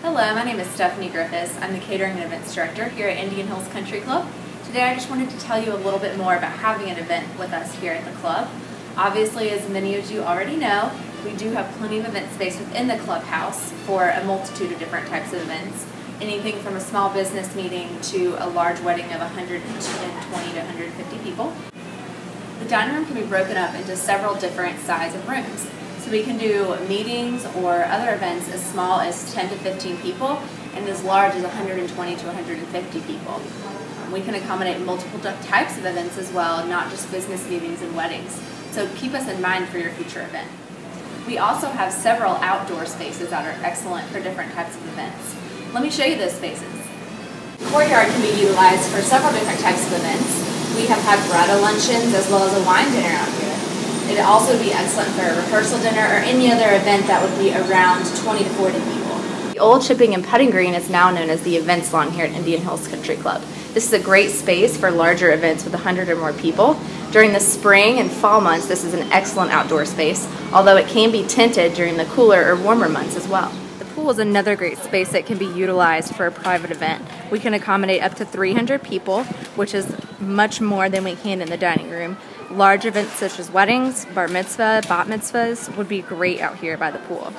Hello, my name is Stephanie Griffiths. I'm the Catering and Events Director here at Indian Hills Country Club. Today I just wanted to tell you a little bit more about having an event with us here at the club. Obviously, as many of you already know, we do have plenty of event space within the clubhouse for a multitude of different types of events. Anything from a small business meeting to a large wedding of 120 to 150 people. The dining room can be broken up into several different size of rooms. So we can do meetings or other events as small as 10 to 15 people and as large as 120 to 150 people. We can accommodate multiple types of events as well, not just business meetings and weddings. So keep us in mind for your future event. We also have several outdoor spaces that are excellent for different types of events. Let me show you those spaces. The courtyard can be utilized for several different types of events. We have had bridal luncheons as well as a wine dinner out here. It'd also be excellent for a rehearsal dinner or any other event that would be around 20 to 40 people. The old chipping and putting green is now known as the Events Lawn here at Indian Hills Country Club. This is a great space for larger events with 100 or more people. During the spring and fall months, this is an excellent outdoor space, although it can be tinted during the cooler or warmer months as well. The pool is another great space that can be utilized for a private event. We can accommodate up to 300 people, which is much more than we can in the dining room. Large events such as weddings, bar mitzvah, bat mitzvahs would be great out here by the pool.